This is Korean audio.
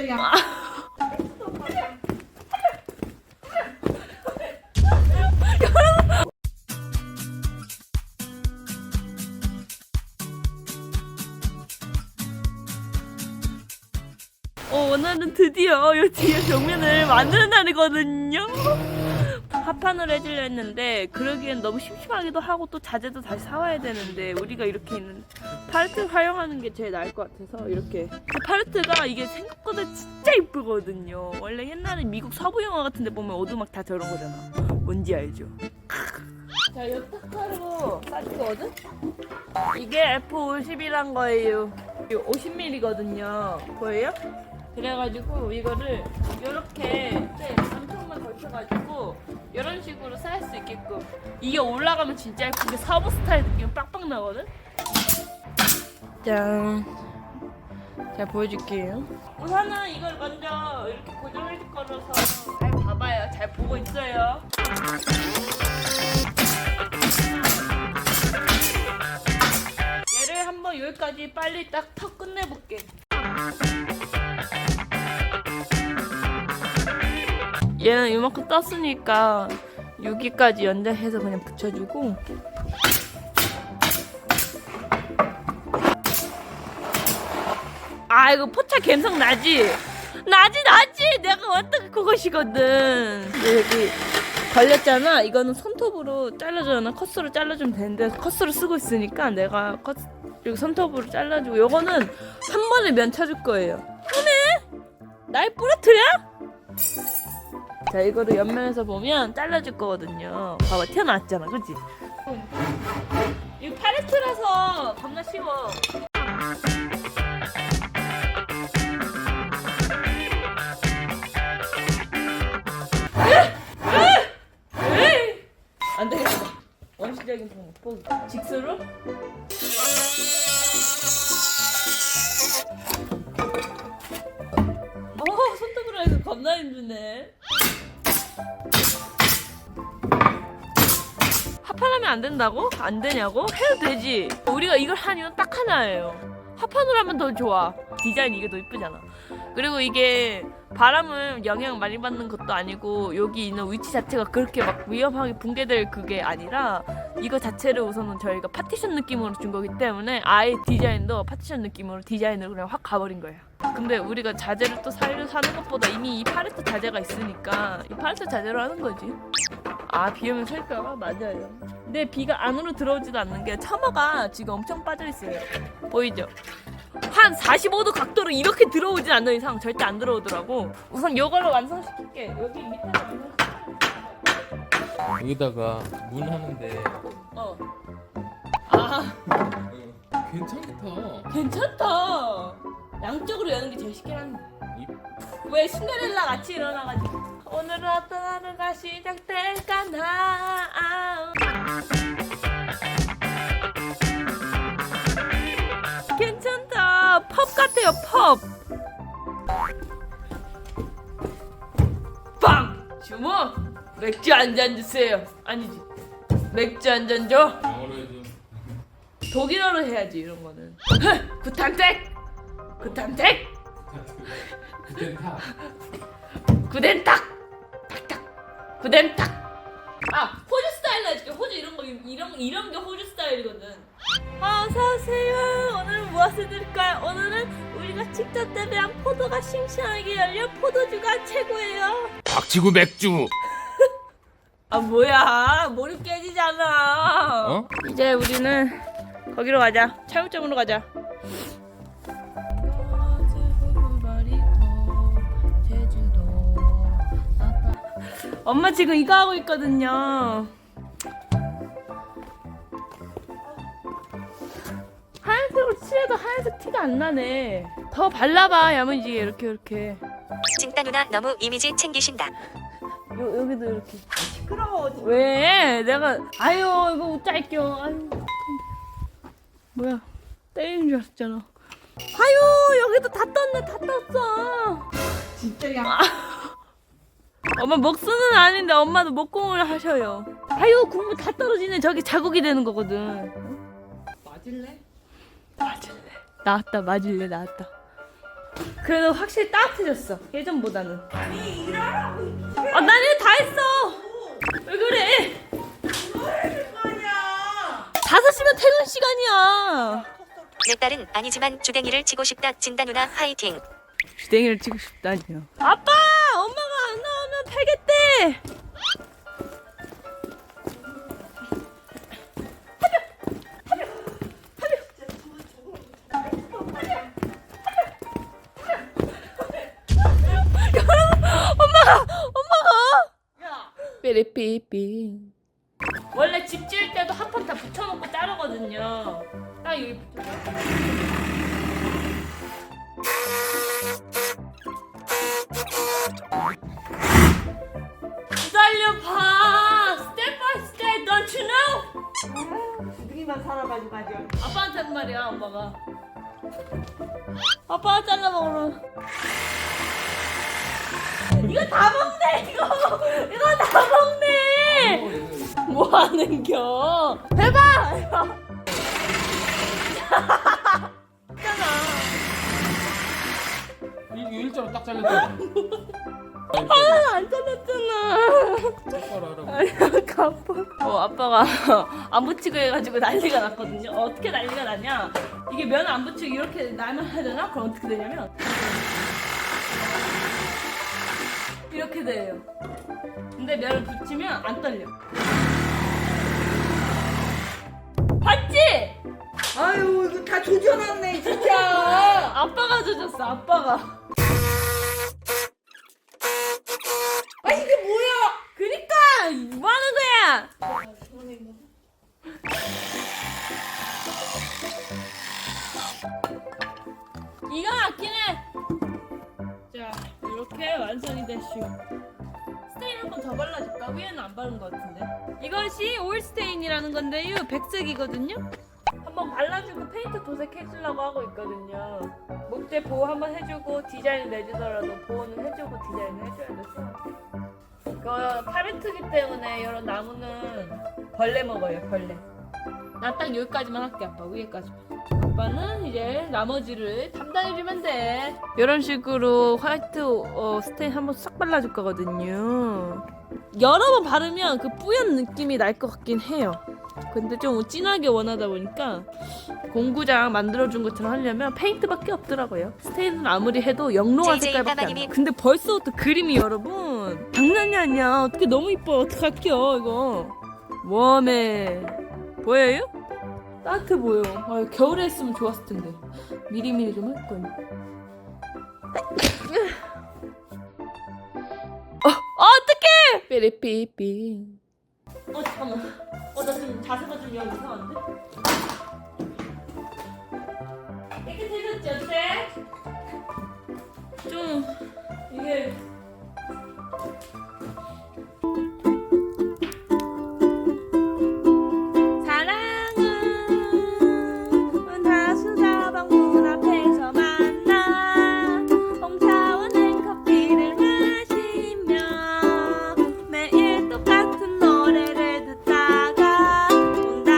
진짜야. 오늘은 드디어 이 뒤에 벽면을 만드는 날이거든요. 합판을 해주려 했는데 그러기엔 너무 심심하기도 하고 또 자재도 다시 사와야 되는데 우리가 이렇게 있는 팔레트를 활용하는 게 제일 나을 것 같아서 이렇게 팔레트가 이게 생각보다 진짜 이쁘거든요. 원래 옛날에 미국 서부 영화 같은 데 보면 오두막 다 저런 거잖아. 뭔지 알죠? 자, 이 타카로 싸진 거거든? 이게 F50이란 거예요. 50mm거든요. 보여요? 그래가지고 이거를 이렇게 엄청만 걸쳐가지고 이런 식으로 쌓을 수 있게끔 이게 올라가면 진짜 예쁜데 서부 스타일 느낌 빡빡 나거든? 짠. 자, 보여줄게요. 우선은 이걸 먼저 이렇게 고정해줄 거라서 잘 봐봐요. 잘 보고 있어요. 얘를 한번 여기까지 빨리 딱 턱 끝내볼게. 얘는 이만큼 떴으니까 여기까지 연장해서 그냥 붙여주고 아 이거 포차 감성 나지? 나지 내가 어떻게 그것이거든. 근데 여기 걸렸잖아. 이거는 손톱으로 잘라주잖아. 컷으로 잘라주면 되는데 컷으로 쓰고 있으니까 내가 여기 손톱으로 잘라주고 요거는 한 번에 면 쳐줄 거예요. 하네? 날 부러뜨려? 자, 이거를 옆면에서 보면 잘라줄 거거든요. 봐봐, 튀어나왔잖아, 그치? 이거 팔레트라서 겁나 쉬워. 안 되겠다. 원시적인 방법 포기. 직수로? 손톱으로 해서 겁나 힘드네. 합판하면 안 된다고? 안 되냐고? 해도 되지. 우리가 이걸 한 이유는 딱 하나예요. 합판으로 하면 더 좋아. 디자인 이게 더 이쁘잖아. 그리고 이게 바람을 영향 많이 받는 것도 아니고 여기 있는 위치 자체가 그렇게 막 위험하게 붕괴될 그게 아니라 이거 자체를 우선은 저희가 파티션 느낌으로 준 거기 때문에 아예 디자인도 파티션 느낌으로 디자인으로 그냥 확 가버린 거예요. 근데 우리가 자재를 또 사는 것보다 이미 이 팔레트 자재가 있으니까 이 팔레트 자재로 하는 거지. 아, 비 오면 셀까봐? 맞아요. 근데 비가 안으로 들어오지도 않는 게 처마가 지금 엄청 빠져있어요. 보이죠? 한 45도 각도로 이렇게 들어오진 않는 이상 절대 안 들어오더라고. 우선 이걸로 완성시킬게. 여기 밑에다 여기다가 문 하는데 아, 괜찮다. 괜찮다. 양쪽으로 여는 게 제일 쉽긴 한데. 왜 신데렐라 같이 일어나가지고 오늘은 어떤 하루가 시작될까나. 괜찮다. 펍 같아요. 펍. 빵! 주모! 맥주 한 잔 주세요. 아니지. 맥주 한 잔 줘. 영어로 해줘. 독일어로 해야지 이런 거는. 구탄텍! 구탄텍! 구텐타. 구덴탁! 탁탁! 구덴탁! 아, 호주 스타일로 해줄게. 호주 이런 게 호주 스타일이거든. 어서오세요. 오늘은 무엇을 드릴까요? 오늘은 우리가 직접 재배한 포도가 싱싱하게 열려 포도주가 최고예요. 박치구 맥주. 아, 뭐야. 몰입 깨지잖아. 어? 이제 우리는 거기로 가자. 차용점으로 가자. 엄마 지금 이거 하고 있거든요. 하얀색으로 칠해도 하얀색 티가 안 나네. 더 발라봐, 야무지게. 이렇게. 찐따 누나 너무 이미지 챙기신다. 여기도 이렇게. 시끄러워. 왜? 내가 아유 이거 웃짤겨. 아유 뭐야? 때리는 줄 알았잖아. 아유 여기도 다 떴네. 다 떴어. 진짜야. 엄마 먹수는 아닌데 엄마도 먹공을 하셔요. 아유 국물 다 떨어지네. 저기 자국이 되는 거거든. 맞을래? 맞을래. 나왔다. 맞을래. 나왔다. 그래도 확실히 따뜻해졌어. 예전보다는. 아니 일하라고. 아, 난 이거 다 했어. 왜 그래? 뭐할 거냐? 5시면 퇴근 시간이야. 내 딸은 아니지만 주댕이를 치고 싶다. 진다 누나 화이팅. 주댕이를 치고 싶다니요. 아빠! 엄마가 안 나오면 패겠대! 야. 삐리삐삐. 원래 집 지을 때도 한 판 다 붙여놓고 자르거든요. 딱 여기 붙여서. 기다려봐. Step by step, don't you know? 주둥이만 살아가지고 아주. 아빠한테 한 말이야, 엄마가. 아빠가 잘라 먹으러. 이거 다 먹네, 이거 다 먹네. 뭐 하는겨? 해봐. 있잖아. 일자로 딱 잘렸잖아. 안 잘랐잖아. 똑바로 하라고. 아니, 아빠. 아빠가 안 붙이고 해가지고 난리가 났거든요. 어떻게 난리가 났냐? 이게 면 안 붙이고 이렇게 나면 하잖아? 그럼 어떻게 되냐면 이렇게 돼요. 근데 면을 붙이면 안 떨려. 봤지? 아유 이거 다 조져놨네 진짜. 아빠가 조졌어. 아빠가. 아 이게 뭐야? 그니까 뭐 하는 거야? 이거 맞긴 해. 자, 이렇게 완성이 됐슈. 스테인 한 번 더 발라줄까? 위에는 안 바른 것 같은데. 이것이 오일 스테인이라는 건데요. 백색이거든요. 한번 발라주고 페인트 도색해주려고 하고 있거든요. 목재 보호 한번 해주고 디자인 내주더라도 보호는 해주고 디자인을 해줘야 돼서. 이거 파레트기 때문에 이런 나무는 벌레 먹어요, 벌레. 나 딱 여기까지만 할게, 아빠. 위에까지만. 아빠는 이제 나머지를 담당해주면 돼. 이런 식으로 화이트 스테인 한번 싹 발라줄 거거든요. 여러 번 바르면 그 뿌연 느낌이 날 것 같긴 해요. 근데 좀 진하게 원하다 보니까 공구장 만들어준 것처럼 하려면 페인트밖에 없더라고요. 스테인은 아무리 해도 영롱한 JJ 색깔밖에 안 까마님이- 나요. 근데 벌써부터 그림이 여러분 장난이 아니야. 어떻게 너무 이뻐요. 어떡할게요 이거. 웜에 보여요? 따뜻해 보여. 아, 겨울에 했으면 좋았을 텐데. 미리미리 좀 할 거야. 어떡해! 삐리삐삐. 잠깐만. 나 지금 자세가 좀 영 이상한데? 깨끗해졌지, 어때? 좀, 이게